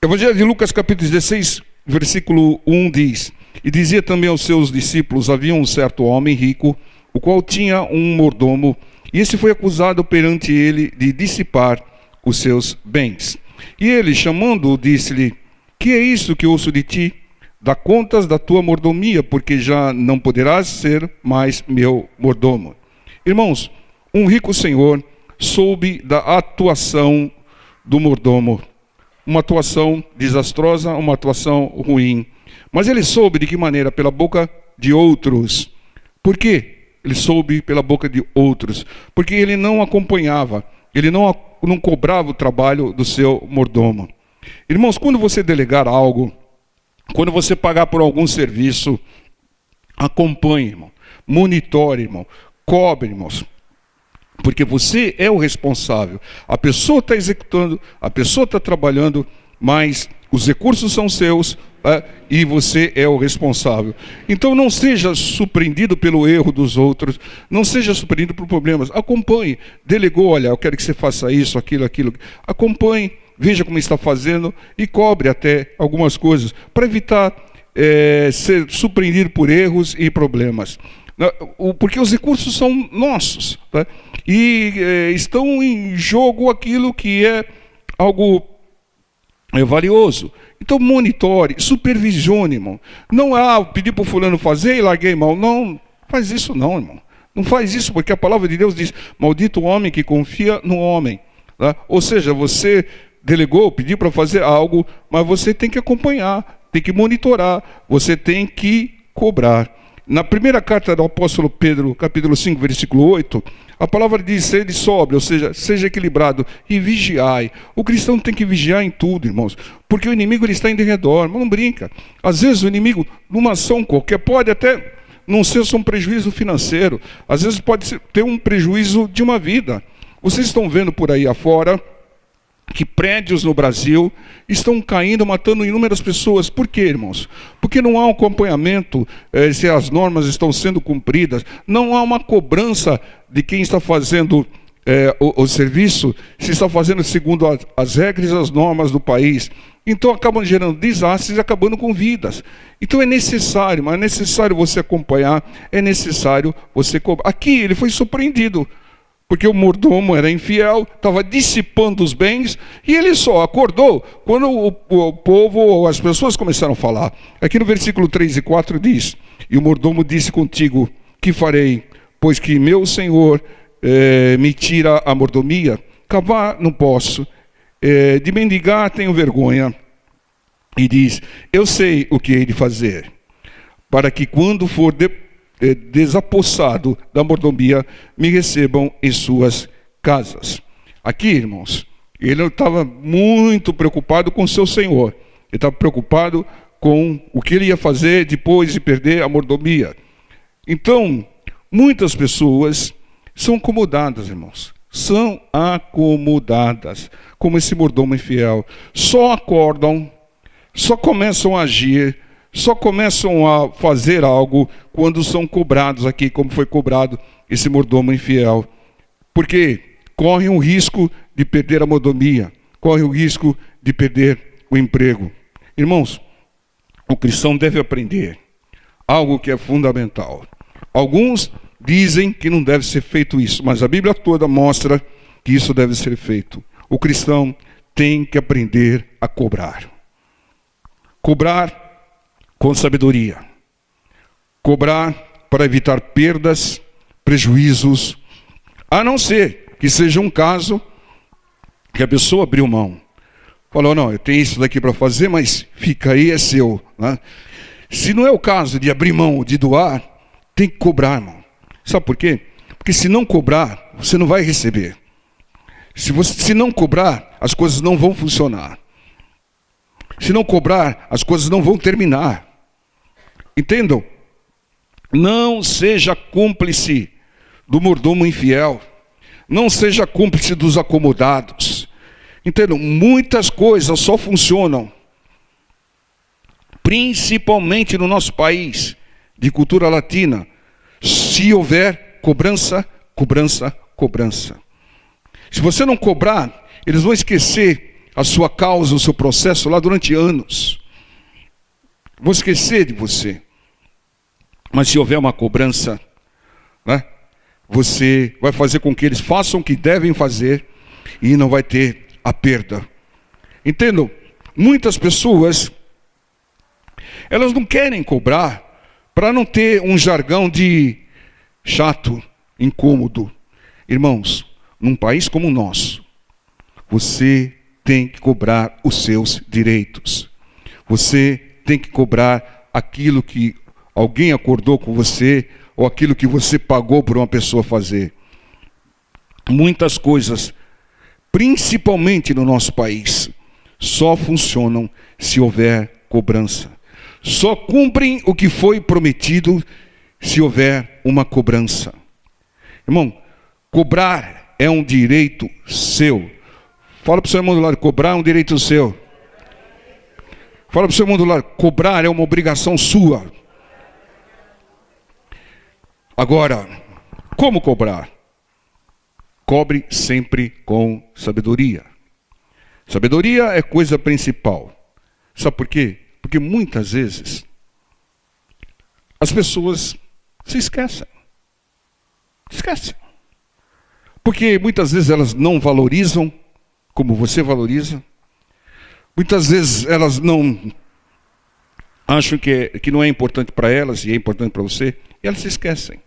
Evangelho de Lucas, capítulo 16, versículo 1 diz: E dizia também aos seus discípulos: havia um certo homem rico, o qual tinha um mordomo, e esse foi acusado perante ele de dissipar os seus bens. E ele, chamando-o, disse-lhe: Que é isso que ouço de ti? Dá contas da tua mordomia, porque já não poderás ser mais meu mordomo. Irmãos, um rico senhor soube da atuação do mordomo. Uma atuação desastrosa, uma atuação ruim. Mas ele soube de que maneira? Pela boca de outros. Por quê? Ele soube pela boca de outros. Porque ele não acompanhava, ele não cobrava o trabalho do seu mordomo. Irmãos, quando você delegar algo, quando você pagar por algum serviço, acompanhe, irmão. Monitore, irmão. Cobre, irmãos. Porque você é o responsável. A pessoa está executando, a pessoa está trabalhando, mas os recursos são seus, e você é o responsável. Então não seja surpreendido pelo erro dos outros, não seja surpreendido por problemas. Acompanhe. Delegou, olha, eu quero que você faça isso, aquilo. Acompanhe, veja como está fazendo e cobre até algumas coisas, para evitar ser surpreendido por erros e problemas. Porque os recursos são nossos, tá? E estão em jogo aquilo que é algo valioso. Então monitore, supervisione, irmão. Não pedir para o fulano fazer e larguei mal. Não faz isso não, irmão. Não faz isso, porque a palavra de Deus diz: maldito o homem que confia no homem. Tá? Ou seja, você delegou, pediu para fazer algo, mas você tem que acompanhar, tem que monitorar, você tem que cobrar. Na primeira carta do apóstolo Pedro, capítulo 5, versículo 8, a palavra diz: sede sóbrio, ou seja, seja equilibrado e vigiai. O cristão tem que vigiar em tudo, irmãos, porque o inimigo ele está em derredor, mas não brinca. Às vezes o inimigo, numa ação qualquer, pode até não ser só um prejuízo financeiro, às vezes pode ter um prejuízo de uma vida. Vocês estão vendo por aí afora que prédios no Brasil estão caindo, matando inúmeras pessoas. Por quê, irmãos? Porque não há um acompanhamento se as normas estão sendo cumpridas, não há uma cobrança de quem está fazendo o serviço, se está fazendo segundo as regras e as normas do país. Então acabam gerando desastres e acabando com vidas. Então é necessário, mas é necessário você acompanhar, é necessário você cobrar. Aqui ele foi surpreendido, porque o mordomo era infiel, estava dissipando os bens, e ele só acordou quando o povo, as pessoas começaram a falar. Aqui no versículo 3 e 4 diz: E o mordomo disse contigo: Que farei? Pois que meu senhor me tira a mordomia. Cavar não posso, de mendigar tenho vergonha. E diz: Eu sei o que hei de fazer, para que quando for desapossado da mordomia, me recebam em suas casas. Aqui, irmãos, ele estava muito preocupado com seu senhor. Ele estava preocupado com o que ele ia fazer depois de perder a mordomia. Então, muitas pessoas são acomodadas, irmãos. São acomodadas, como esse mordomo infiel. Só acordam, só começam a agir, só começam a fazer algo quando são cobrados aqui, como foi cobrado esse mordomo infiel. Porque corre o risco de perder a mordomia, corre o risco de perder o emprego. Irmãos, o cristão deve aprender algo que é fundamental. Alguns dizem que não deve ser feito isso, mas a Bíblia toda mostra que isso deve ser feito. O cristão tem que aprender a cobrar. Cobrar com sabedoria. Cobrar para evitar perdas, prejuízos, a não ser que seja um caso que a pessoa abriu mão. Falou: não, eu tenho isso daqui para fazer, mas fica aí, é seu. Né? Se não é o caso de abrir mão, de doar, tem que cobrar, irmão. Sabe por quê? Porque se não cobrar, você não vai receber. Se não cobrar, as coisas não vão funcionar. Se não cobrar, as coisas não vão terminar. Entendam? Não seja cúmplice do mordomo infiel. Não seja cúmplice dos acomodados. Entendam? Muitas coisas só funcionam, principalmente no nosso país, de cultura latina, se houver cobrança, cobrança, cobrança. Se você não cobrar, eles vão esquecer a sua causa, o seu processo lá durante anos. Vou esquecer de você. Mas se houver uma cobrança, né, você vai fazer com que eles façam o que devem fazer e não vai ter a perda. Entendam? Muitas pessoas, elas não querem cobrar para não ter um jargão de chato, incômodo. Irmãos, num país como o nosso, você tem que cobrar os seus direitos. Você tem que cobrar aquilo que alguém acordou com você ou aquilo que você pagou por uma pessoa fazer. Muitas coisas, principalmente no nosso país, só funcionam se houver cobrança. Só cumprem o que foi prometido se houver uma cobrança. Irmão, cobrar é um direito seu. Fala para o seu irmão do lado, cobrar é um direito seu. Fala para o seu irmão do lado, cobrar é uma obrigação sua. Agora, como cobrar? Cobre sempre com sabedoria. Sabedoria é coisa principal. Sabe por quê? Porque muitas vezes as pessoas se esquecem. Esquecem. Porque muitas vezes elas não valorizam como você valoriza. Muitas vezes elas não acham que não é importante para elas e é importante para você. E elas se esquecem.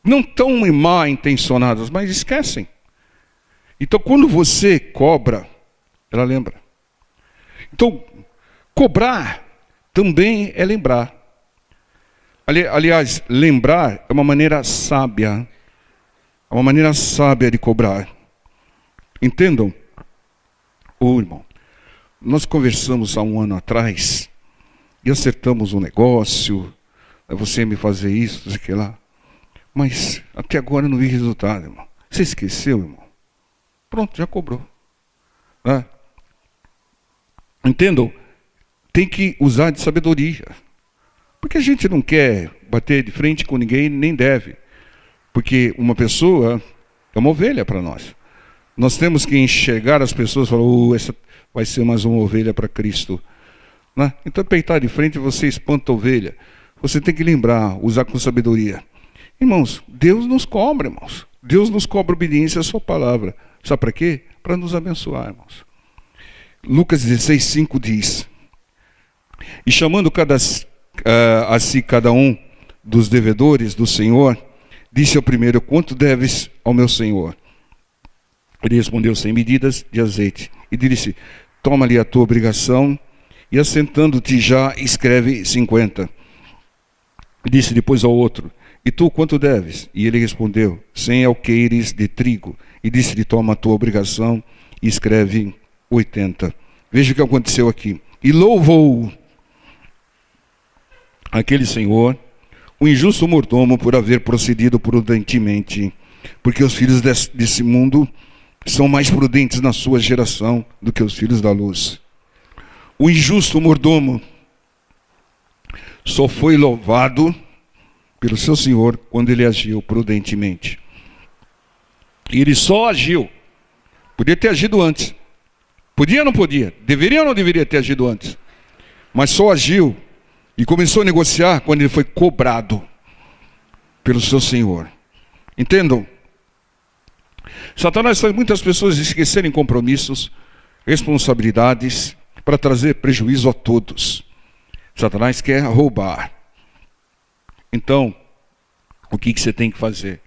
Não tão mal intencionadas, mas esquecem. Então quando você cobra, ela lembra. Então, cobrar também é lembrar. Aliás, lembrar é uma maneira sábia. É uma maneira sábia de cobrar. Entendam? Ô irmão, nós conversamos há um ano atrás e acertamos um negócio. Você ia me fazer isso, isso aqui lá. Mas até agora eu não vi resultado, irmão. Você esqueceu, irmão? Pronto, já cobrou. Né? Entendam? Tem que usar de sabedoria. Porque a gente não quer bater de frente com ninguém, nem deve. Porque uma pessoa é uma ovelha para nós. Nós temos que enxergar as pessoas e falar, essa vai ser mais uma ovelha para Cristo. Né? Então, peitar de frente, você espanta a ovelha. Você tem que lembrar, usar com sabedoria. Irmãos, Deus nos cobra, irmãos. Deus nos cobra obediência à sua palavra. Sabe para quê? Para nos abençoar, irmãos. Lucas 16:5 diz: e chamando a si cada um dos devedores do Senhor, disse ao primeiro, quanto deves ao meu Senhor? Ele respondeu, 100 medidas de azeite. E disse, toma-lhe a tua obrigação, e assentando-te já, escreve 50. E disse depois ao outro, e tu quanto deves? E ele respondeu, 100 alqueires de trigo. E disse-lhe, toma a tua obrigação, e escreve 80. Veja o que aconteceu aqui. E louvou aquele senhor, o injusto mordomo, por haver procedido prudentemente, porque os filhos desse mundo são mais prudentes na sua geração do que os filhos da luz. O injusto mordomo só foi louvado pelo seu senhor quando ele agiu prudentemente. E ele só agiu. Podia ter agido antes. Podia ou não podia? Deveria ou não deveria ter agido antes? Mas só agiu e começou a negociar quando ele foi cobrado pelo seu senhor. Entendam? Satanás faz muitas pessoas esquecerem compromissos, responsabilidades, para trazer prejuízo a todos. Satanás quer roubar. Então, o que você tem que fazer?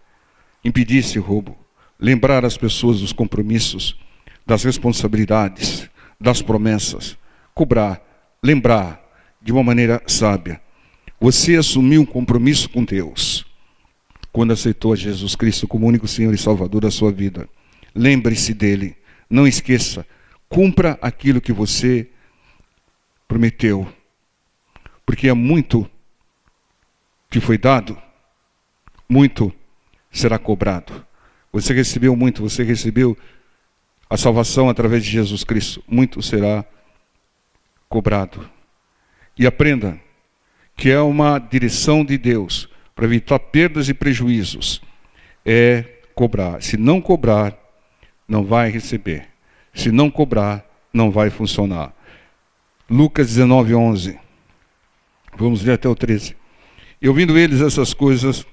Impedir esse roubo. Lembrar as pessoas dos compromissos, das responsabilidades, das promessas. Cobrar, lembrar de uma maneira sábia. Você assumiu um compromisso com Deus quando aceitou a Jesus Cristo como único Senhor e Salvador da sua vida. Lembre-se dele. Não esqueça. Cumpra aquilo que você prometeu. Porque é muito que foi dado, muito será cobrado. Você recebeu muito, você recebeu a salvação através de Jesus Cristo. Muito será cobrado. E aprenda que é uma direção de Deus para evitar perdas e prejuízos. É cobrar. Se não cobrar, não vai receber. Se não cobrar, não vai funcionar. Lucas 19, 11. Vamos ler até o 13. E ouvindo eles essas coisas,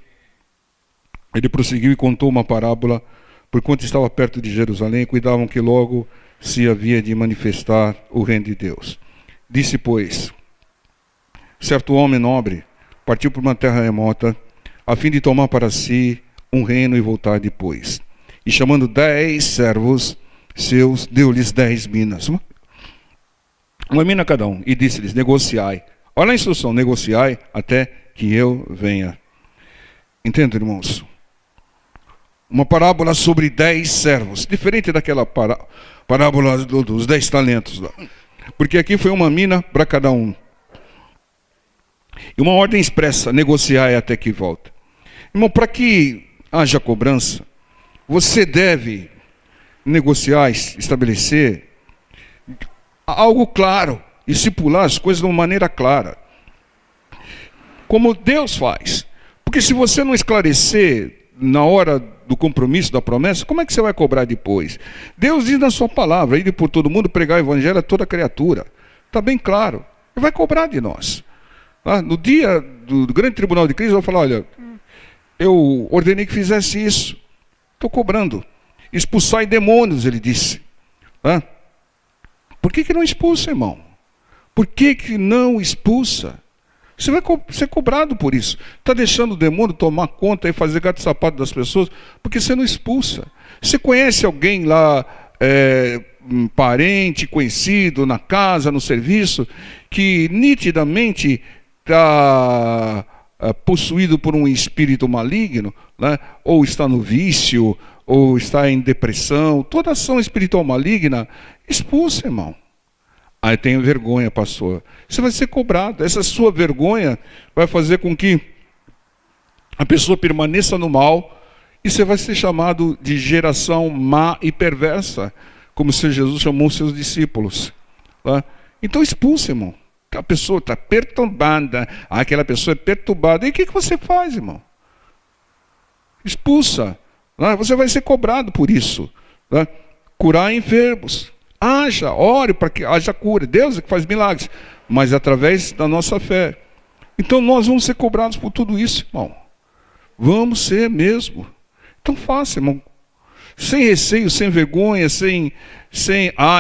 ele prosseguiu e contou uma parábola, porquanto estava perto de Jerusalém, e cuidavam que logo se havia de manifestar o reino de Deus. Disse, pois, certo homem nobre partiu por uma terra remota, a fim de tomar para si um reino e voltar depois. E chamando 10 servos seus, deu-lhes 10 minas. Uma mina cada um. E disse-lhes, negociai. Olha a instrução, negociai até que eu venha. Entende, irmãos? Uma parábola sobre 10 servos. Diferente daquela parábola dos 10 talentos. Porque aqui foi uma mina para cada um. E uma ordem expressa, negociai até que volta. Irmão, para que haja cobrança, você deve negociar, estabelecer algo claro, estipular as coisas de uma maneira clara. Como Deus faz. Porque se você não esclarecer na hora do compromisso, da promessa, como é que você vai cobrar depois? Deus diz na sua palavra, ir por todo mundo, pregar o evangelho a toda criatura. Está bem claro. Ele vai cobrar de nós. No dia do grande tribunal de Cristo, vai falar, olha, eu ordenei que fizesse isso. Estou cobrando. Expulsai demônios, ele disse. Por que não expulsa, irmão? Por que não expulsa? Você vai ser cobrado por isso. Está deixando o demônio tomar conta e fazer gato e sapato das pessoas, porque você não expulsa. Você conhece alguém lá, um parente, conhecido, na casa, no serviço, que nitidamente está possuído por um espírito maligno, né? Ou está no vício, ou está em depressão, toda ação espiritual maligna, expulsa, irmão. Aí tem vergonha, pastor. Você vai ser cobrado. Essa sua vergonha vai fazer com que a pessoa permaneça no mal e você vai ser chamado de geração má e perversa, como o Senhor Jesus chamou os seus discípulos. Tá? Então expulsa, irmão. A pessoa está perturbada. Aquela pessoa é perturbada. E o que você faz, irmão? Expulsa. Você vai ser cobrado por isso. Tá? Curar enfermos. Haja, ore para que haja cura. Deus é que faz milagres, mas através da nossa fé. Então nós vamos ser cobrados por tudo isso, irmão. Vamos ser mesmo. Então faça, irmão. Sem receio, sem vergonha, sem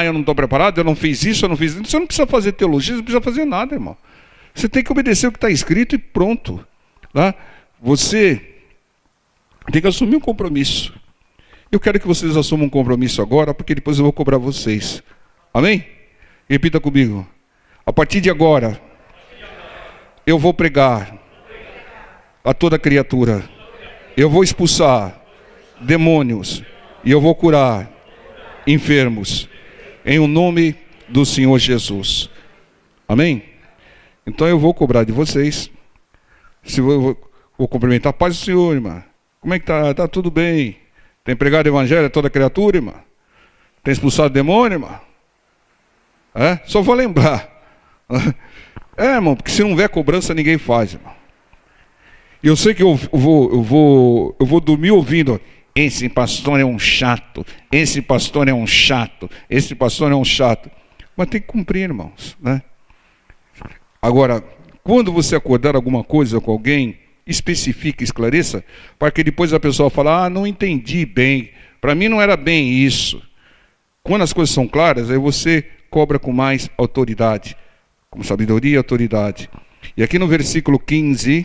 eu não estou preparado, eu não fiz isso, eu não fiz isso. Você não precisa fazer teologia, você não precisa fazer nada, irmão. Você tem que obedecer o que está escrito e pronto. Tá? Você tem que assumir um compromisso. Eu quero que vocês assumam um compromisso agora, porque depois eu vou cobrar vocês. Amém? Repita comigo. A partir de agora, eu vou pregar a toda criatura. Eu vou expulsar demônios. E eu vou curar enfermos. Em o nome do Senhor Jesus. Amém? Então eu vou cobrar de vocês. Se eu vou cumprimentar a paz do Senhor, irmã. Como é que está? Está tudo bem. Tem pregado o evangelho a toda criatura, irmã? Tem expulsado demônio, irmã? Só vou lembrar. Irmão, porque se não houver cobrança, ninguém faz, irmão. E eu sei que eu vou dormir ouvindo, esse pastor é um chato, esse pastor é um chato, esse pastor é um chato. Mas tem que cumprir, irmãos, né? Agora, quando você acordar alguma coisa com alguém, especifique, esclareça, para que depois a pessoa fale, não entendi bem, para mim não era bem isso. Quando as coisas são claras, aí você cobra com mais autoridade, com sabedoria e autoridade. E aqui no versículo 15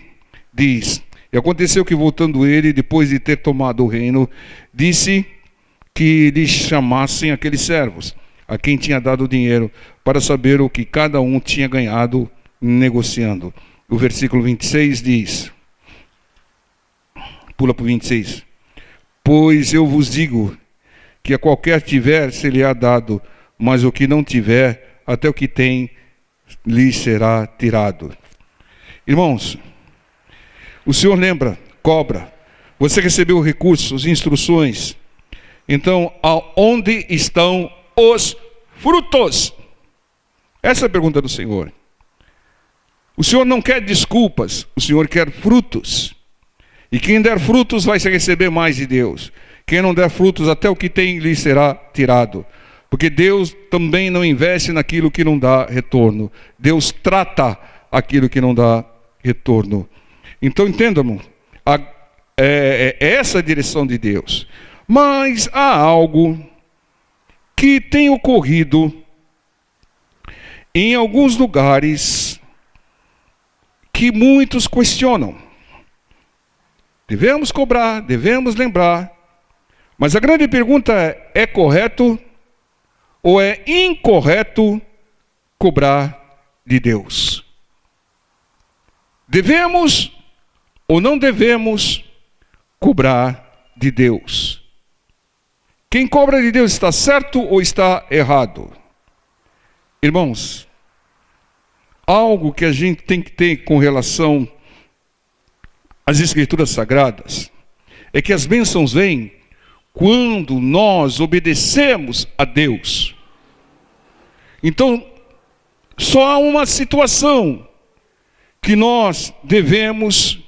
diz, e aconteceu que voltando ele, depois de ter tomado o reino, disse que lhe chamassem aqueles servos, a quem tinha dado o dinheiro, para saber o que cada um tinha ganhado negociando. O versículo 26 diz, pula para o 26. Pois eu vos digo que a qualquer tiver, se lhe há dado, mas o que não tiver, até o que tem, lhe será tirado. Irmãos, o Senhor lembra, cobra. Você recebeu recursos, instruções. Então, aonde estão os frutos? Essa é a pergunta do Senhor. O Senhor não quer desculpas, o Senhor quer frutos. E quem der frutos vai receber mais de Deus. Quem não der frutos, até o que tem lhe será tirado. Porque Deus também não investe naquilo que não dá retorno. Deus trata aquilo que não dá retorno. Então entendam, é essa a direção de Deus. Mas há algo que tem ocorrido em alguns lugares que muitos questionam. Devemos cobrar, devemos lembrar. Mas a grande pergunta é correto ou é incorreto cobrar de Deus? Devemos ou não devemos cobrar de Deus? Quem cobra de Deus está certo ou está errado? Irmãos, algo que a gente tem que ter com relação às Escrituras Sagradas é que as bênçãos vêm quando nós obedecemos a Deus. Então, só há uma situação que nós devemos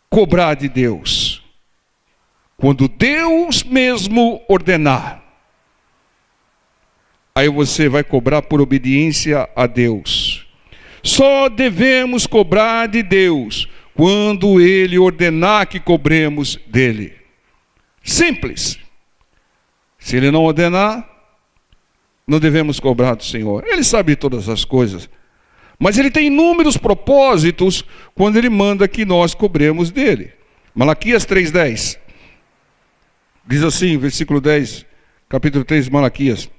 cobrar de Deus: quando Deus mesmo ordenar. Aí você vai cobrar por obediência a Deus. Só devemos cobrar de Deus quando Ele ordenar que cobremos dele. Simples. Se Ele não ordenar, não devemos cobrar do Senhor. Ele sabe todas as coisas. Mas Ele tem inúmeros propósitos quando Ele manda que nós cobremos dele. Malaquias 3:10. Diz assim, versículo 10, capítulo 3 de Malaquias: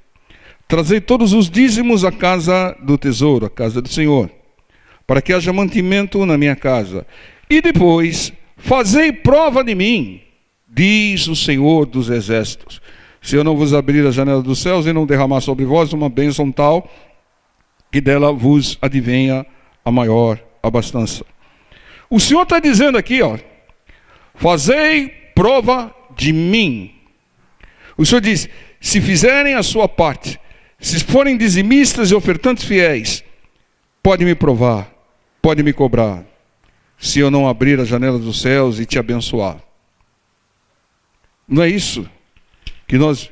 trazei todos os dízimos à casa do tesouro, à casa do Senhor, para que haja mantimento na minha casa. E depois, fazei prova de mim, diz o Senhor dos Exércitos, se eu não vos abrir a janela dos céus e não derramar sobre vós uma bênção tal, que dela vos advenha a maior abastança. O Senhor está dizendo aqui, fazei prova de mim. O Senhor diz: se fizerem a sua parte, se forem dizimistas e ofertantes fiéis, pode me provar, pode me cobrar, se eu não abrir a janela dos céus e te abençoar. Não é isso que nós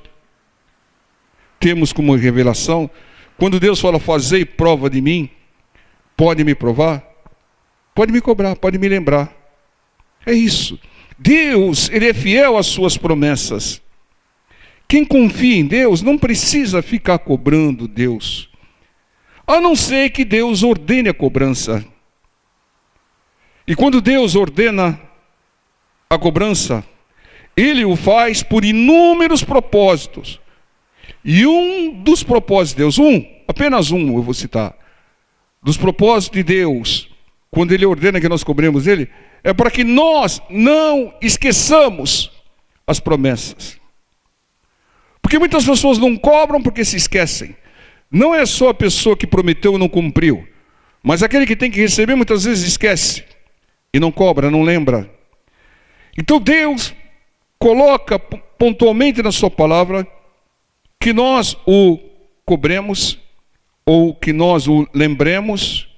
temos como revelação? Quando Deus fala, fazei prova de mim, pode me provar, pode me cobrar, pode me lembrar. É isso. Deus, Ele é fiel às suas promessas. Quem confia em Deus não precisa ficar cobrando Deus, a não ser que Deus ordene a cobrança. E quando Deus ordena a cobrança, Ele o faz por inúmeros propósitos. E um dos propósitos de Deus, apenas um eu vou citar, dos propósitos de Deus, quando Ele ordena que nós cobremos Ele, é para que nós não esqueçamos as promessas. Porque muitas pessoas não cobram porque se esquecem. Não é só a pessoa que prometeu e não cumpriu, mas aquele que tem que receber muitas vezes esquece e não cobra, não lembra. Então Deus coloca pontualmente na sua palavra que nós o cobremos ou que nós o lembremos,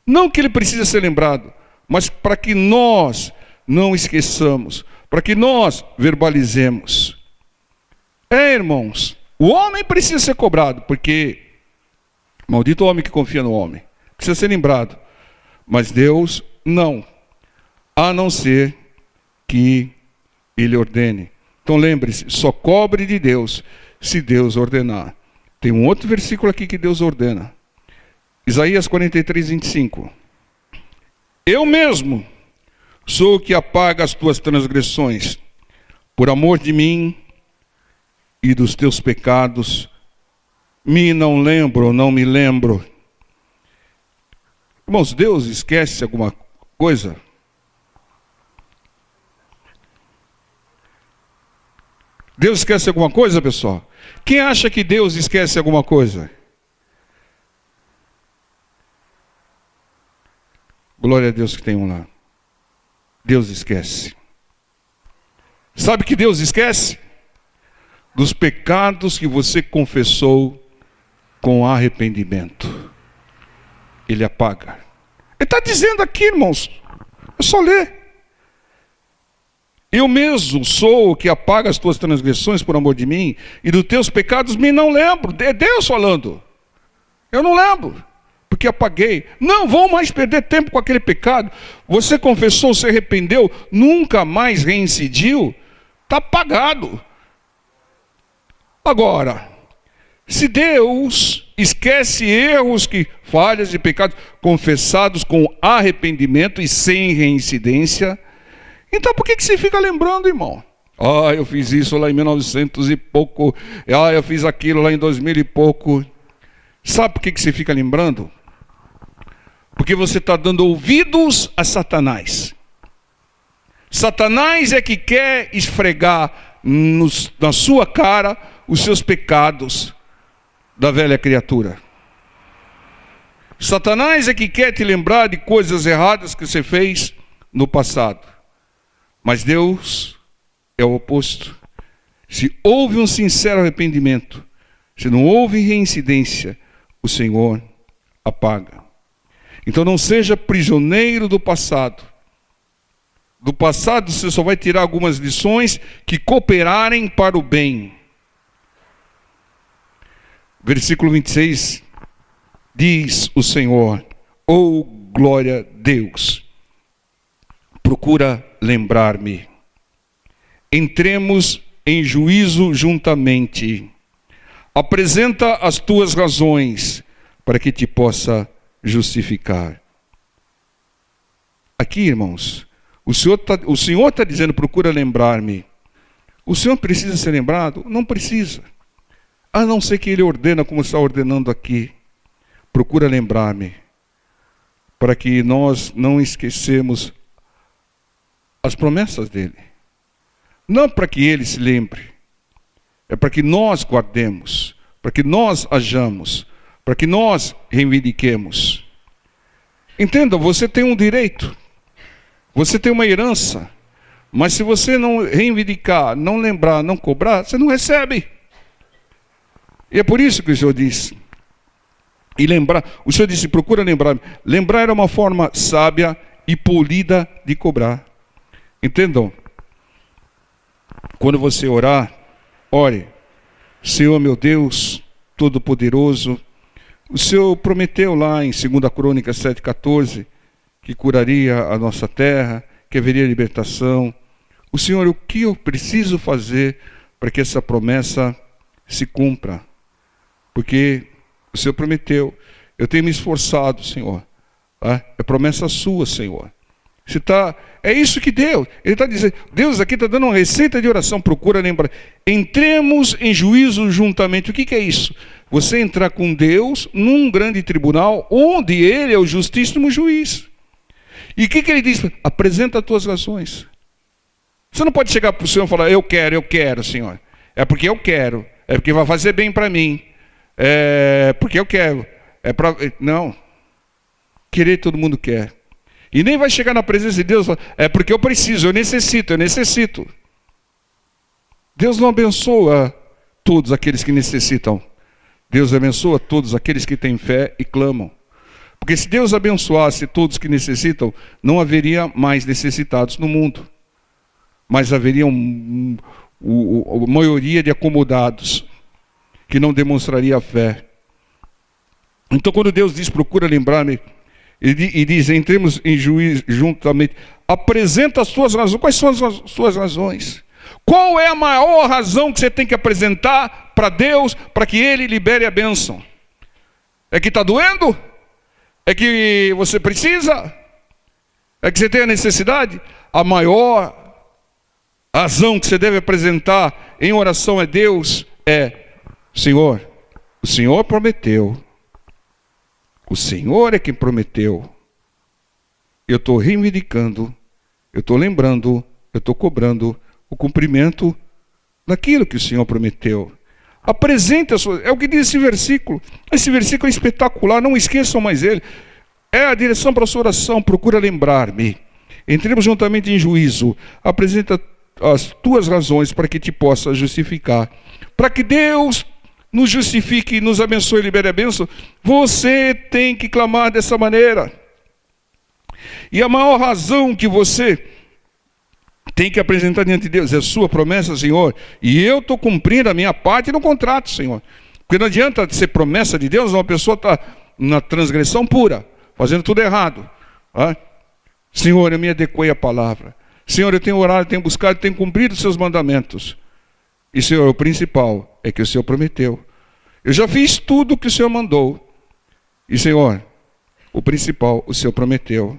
não que ele precisa ser lembrado, mas para que nós não esqueçamos, para que nós verbalizemos. Irmãos, o homem precisa ser cobrado, porque maldito o homem que confia no homem, precisa ser lembrado, mas Deus não, a não ser que Ele ordene. Então lembre-se, só cobre de Deus se Deus ordenar. Tem um outro versículo aqui que Deus ordena. Isaías 43:25. Eu mesmo sou o que apaga as tuas transgressões, por amor de mim e dos teus pecados, me não lembro, não me lembro. Irmãos, Deus esquece alguma coisa? Deus esquece alguma coisa, pessoal? Quem acha que Deus esquece alguma coisa? Glória a Deus que tem um lá. Deus esquece. Sabe que Deus esquece? Dos pecados que você confessou com arrependimento. Ele apaga. Ele está dizendo aqui, irmãos, é só ler. Eu mesmo sou o que apaga as tuas transgressões por amor de mim, e dos teus pecados me não lembro. É Deus falando. Eu não lembro, porque apaguei. Não vão mais perder tempo com aquele pecado. Você confessou, se arrependeu, nunca mais reincidiu, está apagado. Agora, se Deus esquece erros, falhas e pecados confessados com arrependimento e sem reincidência, então por que você fica lembrando, irmão? Eu fiz isso lá em 1900 e pouco. Eu fiz aquilo lá em 2000 e pouco. Sabe por que você fica lembrando? Porque você está dando ouvidos a Satanás. Satanás é que quer esfregar na sua cara os seus pecados da velha criatura. Satanás é que quer te lembrar de coisas erradas que você fez no passado. Mas Deus é o oposto. Se houve um sincero arrependimento, se não houve reincidência, o Senhor apaga. Então não seja prisioneiro do passado. Do passado você só vai tirar algumas lições que cooperarem para o bem. Versículo 26, diz o Senhor: oh, glória a Deus, procura lembrar-me. Entremos em juízo juntamente. Apresenta as tuas razões, para que te possa justificar. Aqui, irmãos, o Senhor está dizendo, procura lembrar-me. O Senhor precisa ser lembrado? Não precisa. A não ser que Ele ordena, como está ordenando aqui. Procura lembrar-me, para que nós não esquecemos as promessas dEle. Não para que Ele se lembre, é para que nós guardemos, para que nós hajamos, para que nós reivindiquemos. Entenda, você tem um direito, você tem uma herança, mas se você não reivindicar, não lembrar, não cobrar, você não recebe. E é por isso que o Senhor diz, e lembrar, o Senhor disse, procura lembrar. Lembrar era uma forma sábia e polida de cobrar. Entendam? Quando você orar, ore: Senhor meu Deus Todo-Poderoso, o Senhor prometeu lá em 2 Crônicas 7,14 que curaria a nossa terra, que haveria libertação. O Senhor, o que eu preciso fazer para que essa promessa se cumpra? Porque o Senhor prometeu, eu tenho me esforçado, Senhor. É promessa sua, Senhor. É isso que Deus, Ele está dizendo, Deus aqui está dando uma receita de oração, procura lembrar. Entremos em juízo juntamente. O que é isso? Você entrar com Deus num grande tribunal, onde Ele é o justíssimo juiz. E o que Ele diz? Apresenta as tuas razões. Você não pode chegar para o Senhor e falar, eu quero, Senhor. É porque eu quero, é porque vai fazer bem para mim. É porque eu quero. Não. Querer todo mundo quer. E nem vai chegar na presença de Deus e falar, é porque eu preciso, eu necessito. Deus não abençoa todos aqueles que necessitam. Deus abençoa todos aqueles que têm fé e clamam. Porque se Deus abençoasse todos que necessitam, não haveria mais necessitados no mundo. Mas haveria uma maioria de acomodados que não demonstraria a fé. Então quando Deus diz, procura lembrar-me, e diz, entremos em juízo juntamente, apresenta as tuas razões. Quais são as suas razões? Qual é a maior razão que você tem que apresentar para Deus, para que Ele libere a bênção? É que está doendo? É que você precisa? É que você tem a necessidade? A maior razão que você deve apresentar em oração a Deus é, Senhor, o Senhor prometeu. O Senhor é quem prometeu. Eu estou reivindicando, eu estou lembrando, eu estou cobrando o cumprimento daquilo que o Senhor prometeu. Apresente a sua... É o que diz esse versículo. Esse versículo é espetacular, não esqueçam mais ele. É a direção para a sua oração, procura lembrar-me. Entremos juntamente em juízo. Apresenta as tuas razões para que te possa justificar. Para que Deus nos justifique, nos abençoe e libere a bênção, você tem que clamar dessa maneira. E a maior razão que você Tem que apresentar diante de Deus, é sua promessa, Senhor, e eu estou cumprindo a minha parte no contrato, Senhor. Porque não adianta ser promessa de Deus, uma pessoa está na transgressão pura, fazendo tudo errado. Senhor, eu me adequei à palavra. Senhor, eu tenho orado, tenho buscado, tenho cumprido os seus mandamentos. E, Senhor, o principal é que o Senhor prometeu. Eu já fiz tudo o que o Senhor mandou. E, Senhor, o principal, o Senhor prometeu.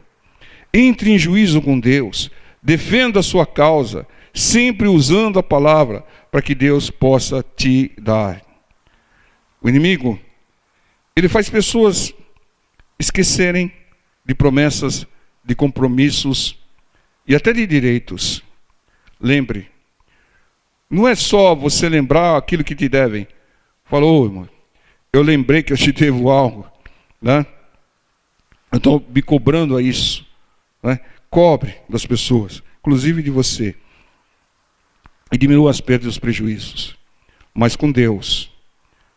Entre em juízo com Deus, defenda a sua causa, sempre usando a palavra, para que Deus possa te dar. O inimigo, ele faz pessoas esquecerem de promessas, de compromissos e até de direitos. Lembre, não é só você lembrar aquilo que te devem. Falou, irmão, eu lembrei que eu te devo algo, né? Eu estou me cobrando a isso, né? Cobre das pessoas, inclusive de você, e diminua as perdas e os prejuízos. Mas com Deus,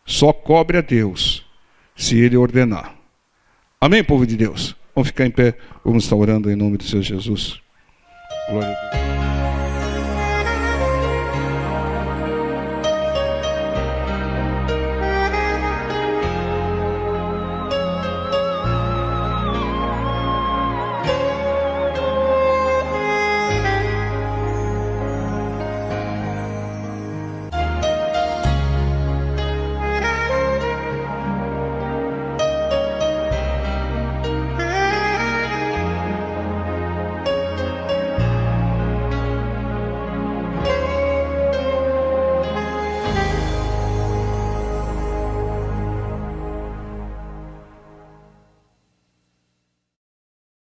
só cobre a Deus se Ele ordenar. Amém, povo de Deus? Vamos ficar em pé, vamos estar orando em nome do Senhor Jesus. Glória a Deus.